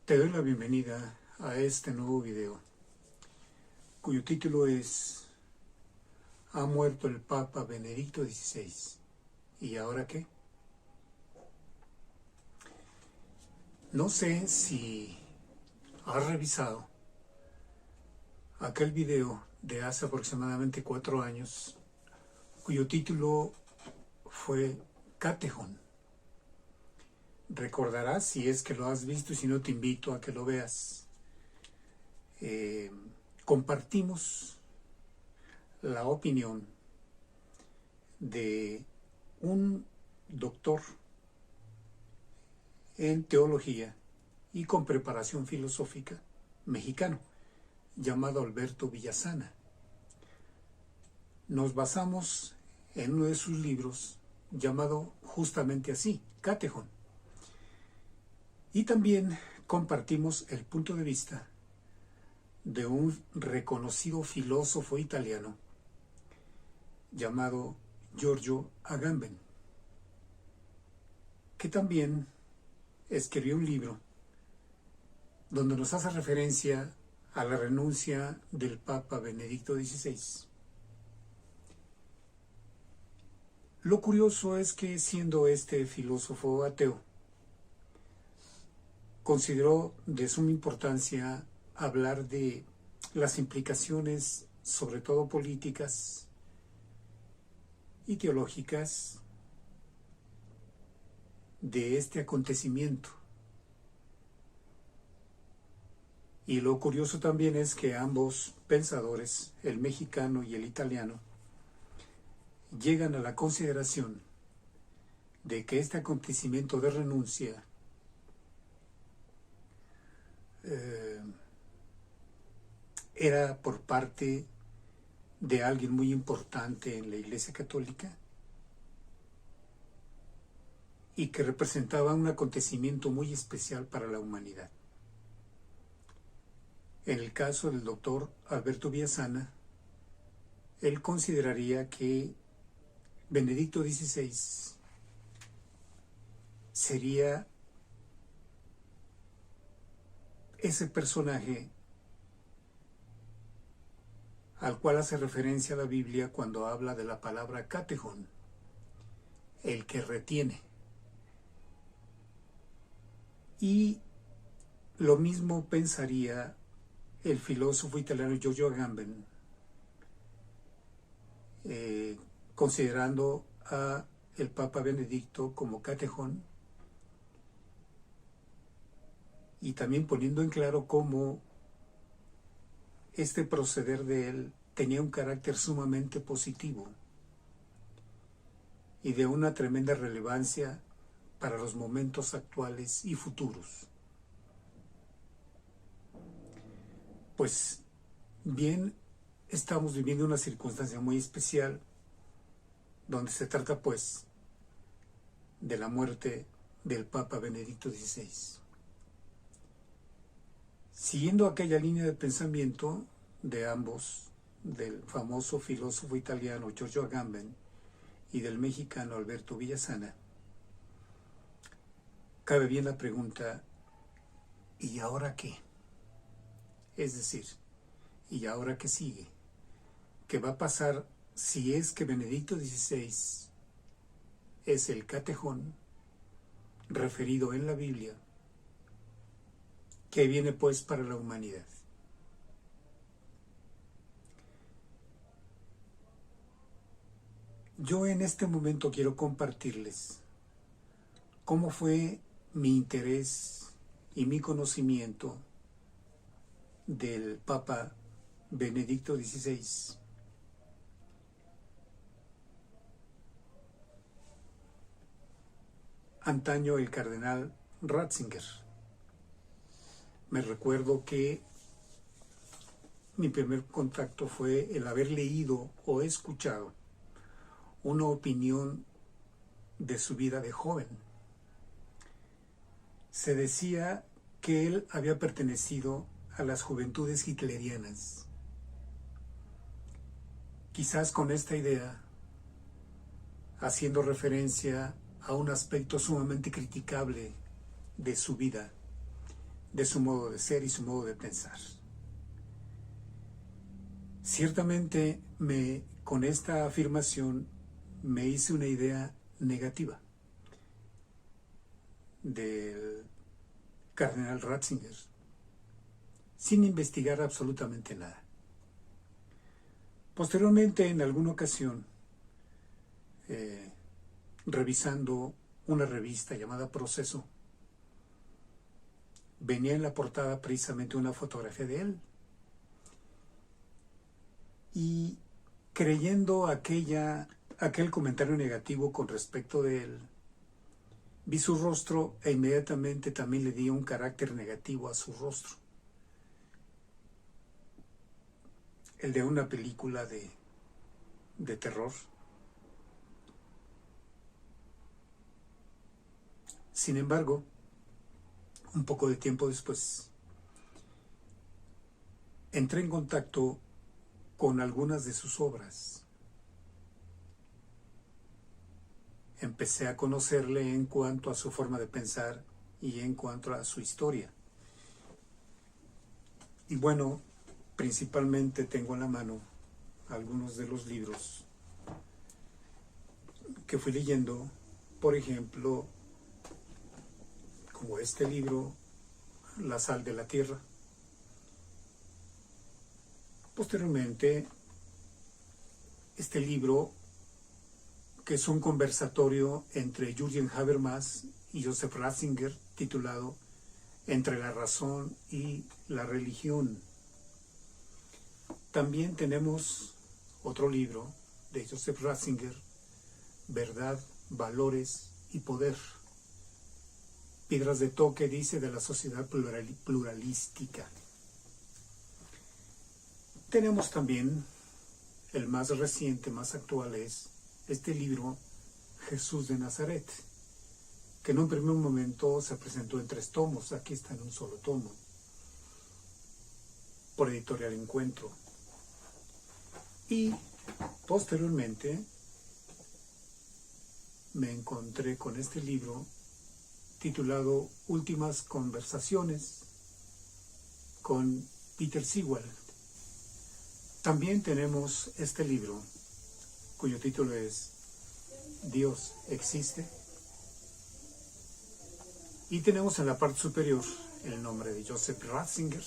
Te doy la bienvenida a este nuevo video, cuyo título es ¿Ha muerto el Papa Benedicto XVI? ¿Y ahora qué? No sé si has revisado aquel video de hace aproximadamente 4 años, cuyo título fue Catechón. Recordarás, si es que lo has visto, y si no te invito a que lo veas. Compartimos la opinión de un doctor en teología y con preparación filosófica mexicano, llamado Alberto Villasana. Nos basamos en uno de sus libros llamado justamente así, Catechón. Y también compartimos el punto de vista de un reconocido filósofo italiano llamado Giorgio Agamben, que también escribió un libro donde nos hace referencia a la renuncia del Papa Benedicto XVI. Lo curioso es que, siendo este filósofo ateo, consideró de suma importancia hablar de las implicaciones, sobre todo políticas y teológicas, de este acontecimiento. Y lo curioso también es que ambos pensadores, el mexicano y el italiano, llegan a la consideración de que este acontecimiento de renuncia era por parte de alguien muy importante en la Iglesia Católica y que representaba un acontecimiento muy especial para la humanidad. En el caso del doctor Alberto Villasana, él consideraría que Benedicto XVI sería ese personaje al cual hace referencia la Biblia cuando habla de la palabra catechón, el que retiene. Y lo mismo pensaría el filósofo italiano Giorgio Agamben, considerando a el Papa Benedicto como catechón, y también poniendo en claro cómo este proceder de él tenía un carácter sumamente positivo y de una tremenda relevancia para los momentos actuales y futuros. Pues bien, estamos viviendo una circunstancia muy especial donde se trata pues de la muerte del Papa Benedicto XVI. Siguiendo aquella línea de pensamiento de ambos, del famoso filósofo italiano Giorgio Agamben y del mexicano Alberto Villasana, cabe bien la pregunta, ¿y ahora qué? Es decir, ¿y ahora qué sigue? ¿Qué va a pasar si es que Benedicto XVI es el catechón referido en la Biblia? ¿Qué viene pues para la humanidad? Yo en este momento quiero compartirles cómo fue mi interés y mi conocimiento del Papa Benedicto XVI. Antaño el cardenal Ratzinger. Me recuerdo que mi primer contacto fue el haber leído o escuchado una opinión de su vida de joven. Se decía que él había pertenecido a las juventudes hitlerianas. Quizás con esta idea, haciendo referencia a un aspecto sumamente criticable de su vida, de su modo de ser y su modo de pensar. Ciertamente con esta afirmación me hice una idea negativa del cardenal Ratzinger, sin investigar absolutamente nada. Posteriormente, en alguna ocasión, revisando una revista llamada Proceso, venía en la portada precisamente una fotografía de él. Y creyendo aquel comentario negativo con respecto de él, vi su rostro e inmediatamente también le di un carácter negativo a su rostro. El de una película de terror. Sin embargo, un poco de tiempo después, entré en contacto con algunas de sus obras. Empecé a conocerle en cuanto a su forma de pensar y en cuanto a su historia. Y bueno, principalmente tengo en la mano algunos de los libros que fui leyendo, por ejemplo, como este libro, La sal de la tierra. Posteriormente, este libro, que es un conversatorio entre Jürgen Habermas y Joseph Ratzinger, titulado Entre la razón y la religión. También tenemos otro libro de Joseph Ratzinger, Verdad, Valores y Poder. Piedras de toque, dice, de la sociedad pluralística. Tenemos también el más reciente, más actual, es este libro, Jesús de Nazaret, que en un primer momento se presentó en 3 tomos, aquí está en un solo tomo, por Editorial Encuentro. Y posteriormente me encontré con este libro titulado Últimas conversaciones con Peter Sewell. También tenemos este libro, cuyo título es Dios existe. Y tenemos en la parte superior el nombre de Joseph Ratzinger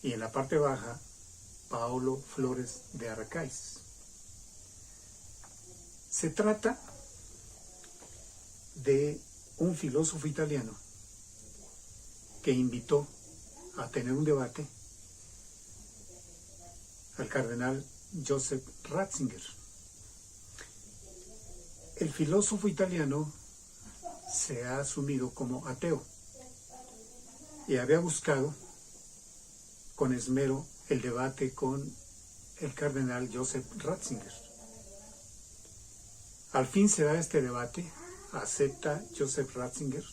y en la parte baja Paolo Flores de Arracais. Se trata de un filósofo italiano que invitó a tener un debate al cardenal Joseph Ratzinger. El filósofo italiano se ha asumido como ateo y había buscado con esmero el debate con el cardenal Joseph Ratzinger. Al fin se da este debate, acepta Joseph Ratzinger,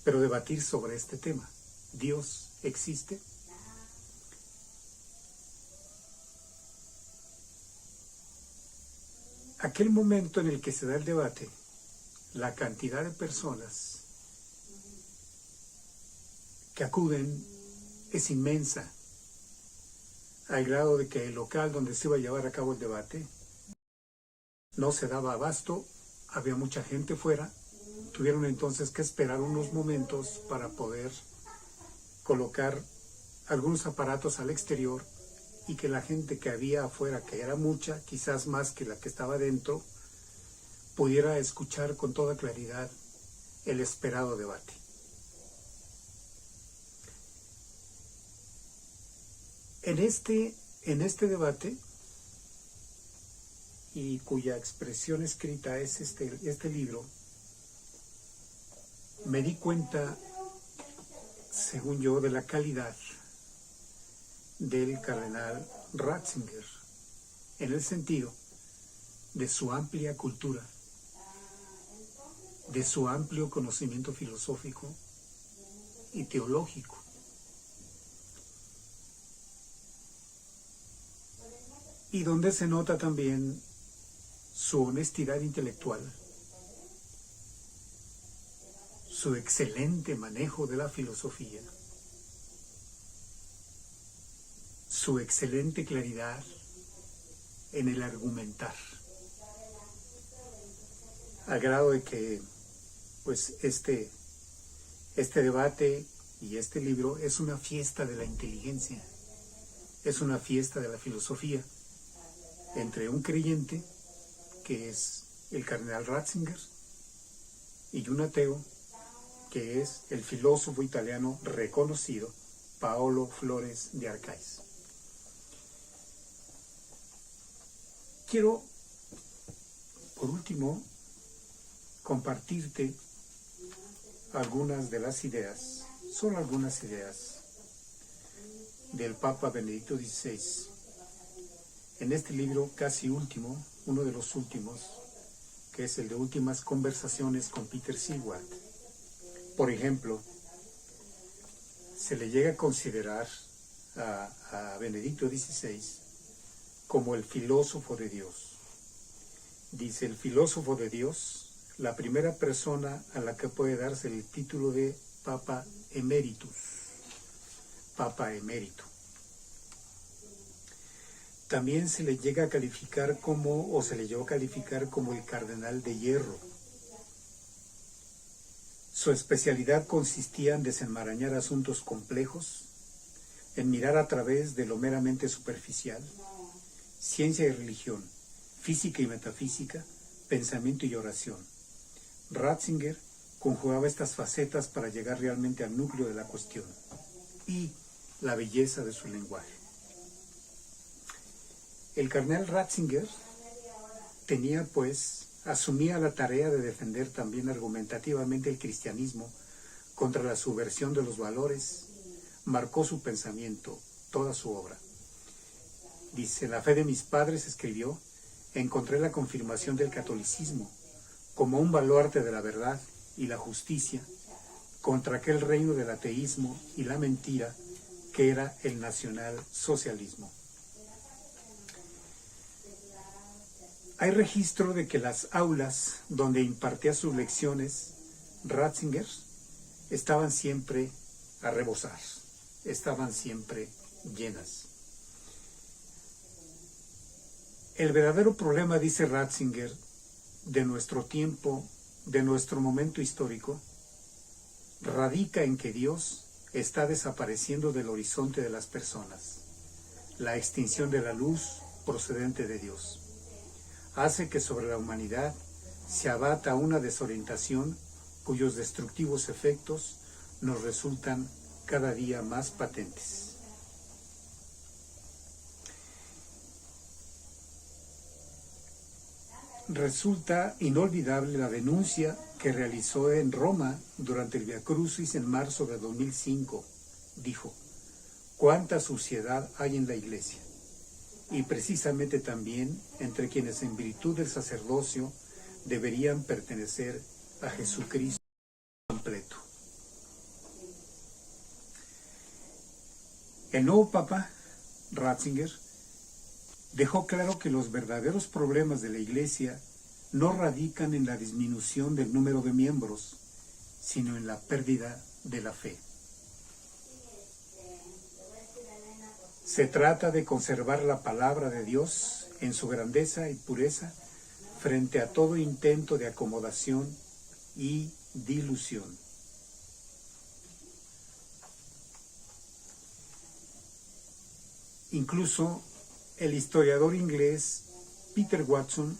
pero debatir sobre este tema. ¿Dios existe? Aquel momento en el que se da el debate, la cantidad de personas que acuden es inmensa, al grado de que el local donde se iba a llevar a cabo el debate no se daba abasto, había mucha gente fuera, tuvieron entonces que esperar unos momentos para poder colocar algunos aparatos al exterior y que la gente que había afuera, que era mucha, quizás más que la que estaba dentro, pudiera escuchar con toda claridad el esperado debate. En este debate, y cuya expresión escrita es este libro, me di cuenta, según yo, de la calidad del cardenal Ratzinger, en el sentido de su amplia cultura, de su amplio conocimiento filosófico y teológico. Y donde se nota también su honestidad intelectual, su excelente manejo de la filosofía, su excelente claridad en el argumentar, al grado de que pues este debate y este libro es una fiesta de la inteligencia, es una fiesta de la filosofía entre un creyente, que es el cardenal Ratzinger, y un ateo, que es el filósofo italiano reconocido Paolo Flores de Arcais. Quiero, por último, compartirte algunas de las ideas, solo algunas ideas, del Papa Benedicto XVI. En este libro casi último, uno de los últimos, que es el de Últimas Conversaciones con Peter Seward. Por ejemplo, se le llega a considerar a Benedicto XVI como el filósofo de Dios. Dice, el filósofo de Dios, la primera persona a la que puede darse el título de Papa Emeritus, Papa Emérito. También se le llega a calificar como, o se le llegó a calificar como el cardenal de hierro. Su especialidad consistía en desenmarañar asuntos complejos, en mirar a través de lo meramente superficial, ciencia y religión, física y metafísica, pensamiento y oración. Ratzinger conjugaba estas facetas para llegar realmente al núcleo de la cuestión y la belleza de su lenguaje. El cardenal Ratzinger asumía la tarea de defender también argumentativamente el cristianismo contra la subversión de los valores, marcó su pensamiento, toda su obra. Dice, la fe de mis padres, escribió, encontré la confirmación del catolicismo como un baluarte de la verdad y la justicia contra aquel reino del ateísmo y la mentira que era el nacionalsocialismo. Hay registro de que las aulas donde impartía sus lecciones Ratzinger estaban siempre a rebosar, estaban siempre llenas. El verdadero problema, dice Ratzinger, de nuestro tiempo, de nuestro momento histórico, radica en que Dios está desapareciendo del horizonte de las personas. La extinción de la luz procedente de Dios hace que sobre la humanidad se abata una desorientación cuyos destructivos efectos nos resultan cada día más patentes. Resulta inolvidable la denuncia que realizó en Roma durante el Via Crucis en marzo de 2005. Dijo, ¿cuánta suciedad hay en la Iglesia? Y precisamente también entre quienes en virtud del sacerdocio deberían pertenecer a Jesucristo completo. El nuevo Papa, Ratzinger, dejó claro que los verdaderos problemas de la Iglesia no radican en la disminución del número de miembros, sino en la pérdida de la fe. Se trata de conservar la palabra de Dios en su grandeza y pureza frente a todo intento de acomodación y dilución. Incluso el historiador inglés Peter Watson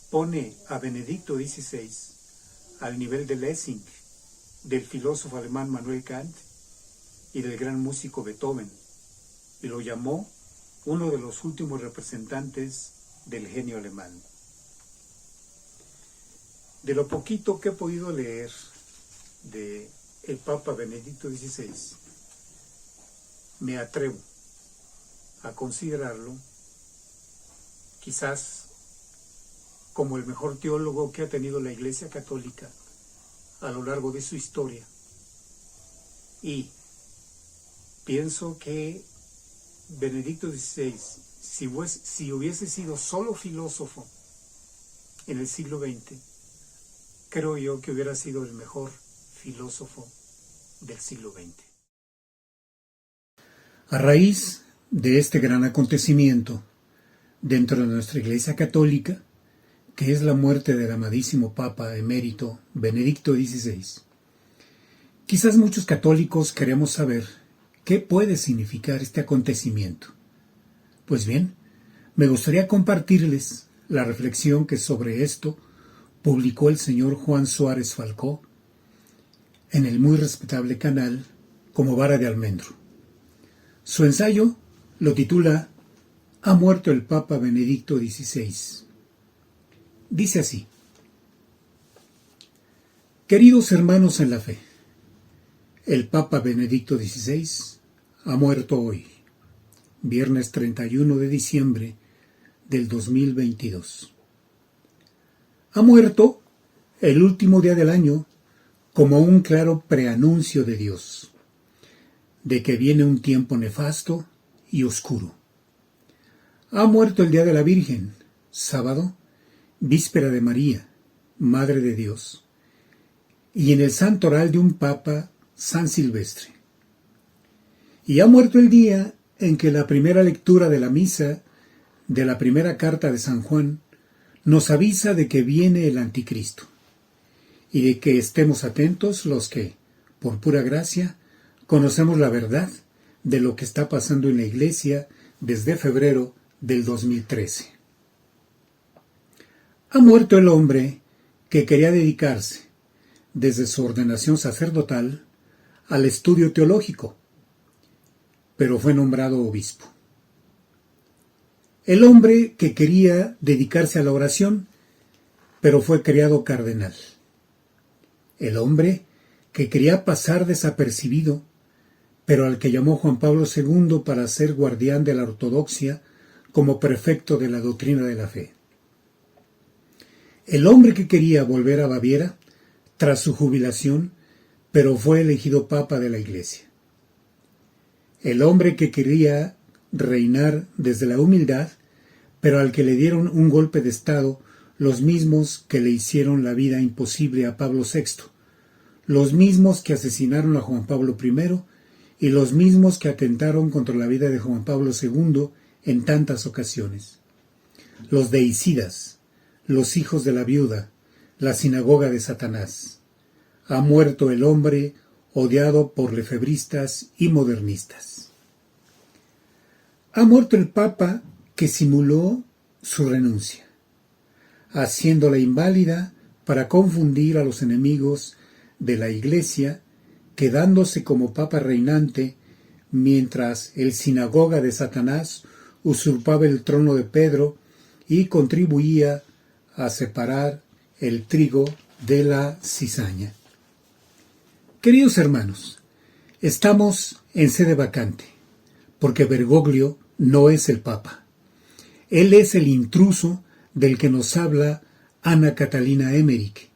pone a Benedicto XVI al nivel de Lessing, del filósofo alemán Manuel Kant y del gran músico Beethoven, y lo llamó uno de los últimos representantes del genio alemán. De lo poquito que he podido leer de el Papa Benedicto XVI, me atrevo a considerarlo quizás como el mejor teólogo que ha tenido la Iglesia Católica a lo largo de su historia. Y pienso que Benedicto XVI, si hubiese sido solo filósofo en el siglo XX, creo yo que hubiera sido el mejor filósofo del siglo XX. A raíz de este gran acontecimiento dentro de nuestra Iglesia Católica, que es la muerte del amadísimo Papa emérito Benedicto XVI, quizás muchos católicos queremos saber qué puede significar este acontecimiento. Pues bien, me gustaría compartirles la reflexión que sobre esto publicó el señor Juan Suárez Falcó en el muy respetable canal Como Vara de Almendro. Su ensayo lo titula «Ha muerto el Papa Benedicto XVI». Dice así: Queridos hermanos en la fe, el Papa Benedicto XVI ha muerto hoy, viernes 31 de diciembre del 2022. Ha muerto el último día del año como un claro preanuncio de Dios, de que viene un tiempo nefasto y oscuro. Ha muerto el día de la Virgen, sábado, víspera de María, Madre de Dios, y en el santoral de un Papa, San Silvestre. Y ha muerto el día en que la primera lectura de la misa de la primera carta de San Juan nos avisa de que viene el Anticristo, y de que estemos atentos los que, por pura gracia, conocemos la verdad de lo que está pasando en la Iglesia desde febrero del 2013. Ha muerto el hombre que quería dedicarse, desde su ordenación sacerdotal, al estudio teológico, pero fue nombrado obispo. El hombre que quería dedicarse a la oración, pero fue creado cardenal. El hombre que quería pasar desapercibido, pero al que llamó Juan Pablo II para ser guardián de la ortodoxia como prefecto de la doctrina de la fe. El hombre que quería volver a Baviera tras su jubilación, pero fue elegido papa de la Iglesia. El hombre que quería reinar desde la humildad, pero al que le dieron un golpe de estado los mismos que le hicieron la vida imposible a Pablo VI, los mismos que asesinaron a Juan Pablo I y los mismos que atentaron contra la vida de Juan Pablo II en tantas ocasiones. Los deicidas, los hijos de la viuda, la sinagoga de Satanás. Ha muerto el hombre odiado por lefebristas y modernistas. Ha muerto el Papa que simuló su renuncia, haciéndola inválida para confundir a los enemigos de la Iglesia, quedándose como Papa reinante mientras el sinagoga de Satanás usurpaba el trono de Pedro y contribuía a separar el trigo de la cizaña. Queridos hermanos, estamos en sede vacante, porque Bergoglio no es el Papa. Él es el intruso del que nos habla Ana Catalina Emmerich,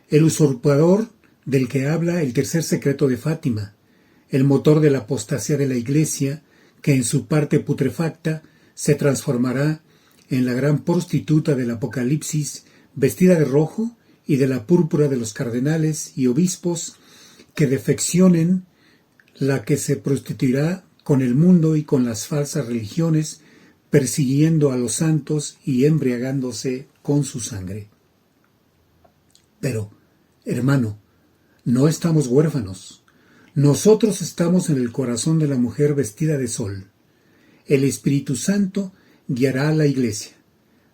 el usurpador del que habla el tercer secreto de Fátima, el motor de la apostasía de la Iglesia, que en su parte putrefacta se transformará en la gran prostituta del Apocalipsis, vestida de rojo y de la púrpura de los cardenales y obispos que defeccionen, la que se prostituirá con el mundo y con las falsas religiones, persiguiendo a los santos y embriagándose con su sangre. Pero, hermano, no estamos huérfanos. Nosotros estamos en el corazón de la mujer vestida de sol. El Espíritu Santo guiará a la Iglesia,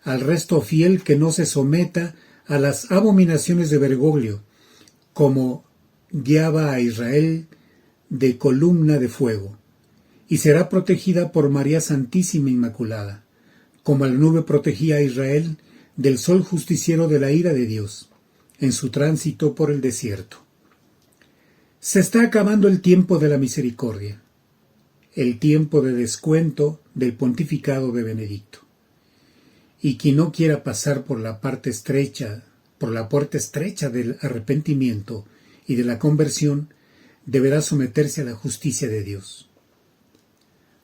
al resto fiel que no se someta a las abominaciones de Bergoglio, como guiaba a Israel de columna de fuego, y será protegida por María Santísima Inmaculada, como la nube protegía a Israel del sol justiciero de la ira de Dios, en su tránsito por el desierto. Se está acabando el tiempo de la misericordia, el tiempo de descuento del pontificado de Benedicto. Y quien no quiera pasar por la puerta estrecha del arrepentimiento y de la conversión, deberá someterse a la justicia de Dios.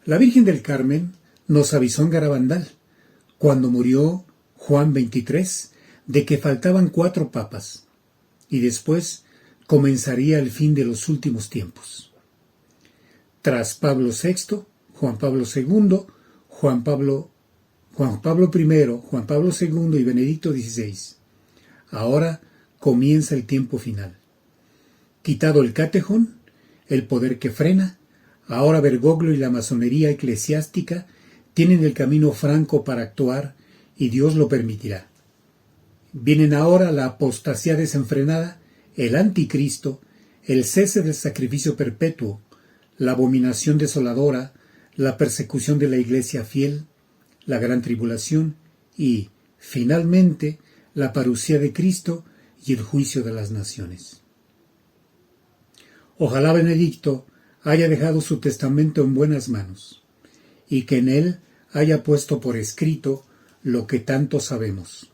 La Virgen del Carmen nos avisó en Garabandal, cuando murió Juan XXIII, de que faltaban 4 papas, y después comenzaría el fin de los últimos tiempos. Tras Pablo VI, Juan Pablo II, Juan Pablo I, Juan Pablo II y Benedicto XVI. Ahora comienza el tiempo final. Quitado el catejón, el poder que frena, ahora Bergoglio y la masonería eclesiástica tienen el camino franco para actuar y Dios lo permitirá. Vienen ahora la apostasía desenfrenada, el anticristo, el cese del sacrificio perpetuo, la abominación desoladora, la persecución de la iglesia fiel, la gran tribulación y, finalmente, la parucía de Cristo y el juicio de las naciones. Ojalá Benedicto haya dejado su testamento en buenas manos y que en él haya puesto por escrito lo que tanto sabemos,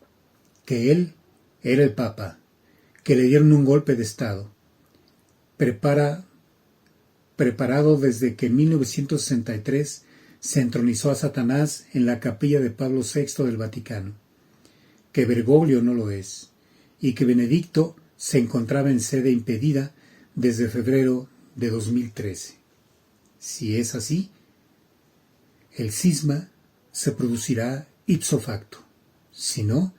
que él era el Papa, que le dieron un golpe de Estado, preparado desde que en 1963 se entronizó a Satanás en la capilla de Pablo VI del Vaticano, que Bergoglio no lo es, y que Benedicto se encontraba en sede impedida desde febrero de 2013. Si es así, el cisma se producirá ipso facto. Si no,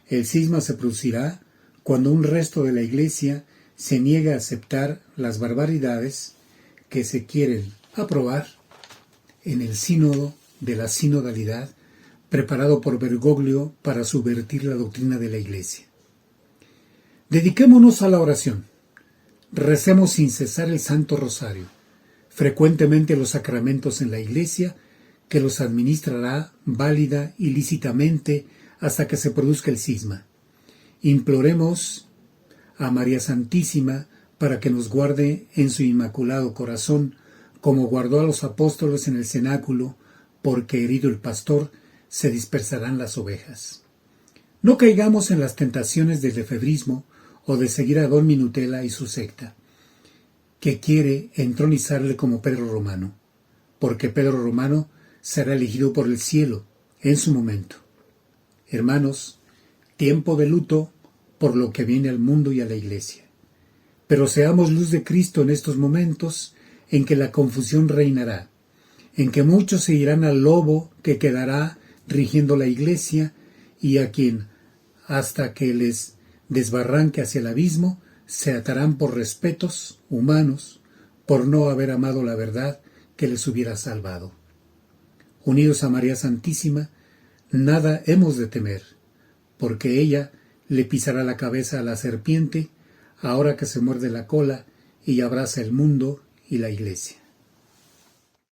el cisma se producirá cuando un resto de la Iglesia se niega a aceptar las barbaridades que se quieren aprobar en el sínodo de la sinodalidad preparado por Bergoglio para subvertir la doctrina de la Iglesia. Dediquémonos a la oración. Recemos sin cesar el Santo Rosario, frecuentemente los sacramentos en la Iglesia, que los administrará válida y lícitamente hasta que se produzca el cisma. Imploremos a María Santísima para que nos guarde en su inmaculado corazón, como guardó a los apóstoles en el cenáculo, porque herido el pastor, se dispersarán las ovejas. No caigamos en las tentaciones del lefebrismo o de seguir a Don Minutela y su secta, que quiere entronizarle como Pedro Romano, porque Pedro Romano será elegido por el cielo en su momento. Hermanos, tiempo de luto por lo que viene al mundo y a la Iglesia. Pero seamos luz de Cristo en estos momentos en que la confusión reinará, en que muchos seguirán al lobo que quedará rigiendo la Iglesia y a quien, hasta que les desbarranque hacia el abismo, se atarán por respetos humanos, por no haber amado la verdad que les hubiera salvado. Unidos a María Santísima, nada hemos de temer, porque ella le pisará la cabeza a la serpiente, ahora que se muerde la cola y abraza el mundo y la Iglesia.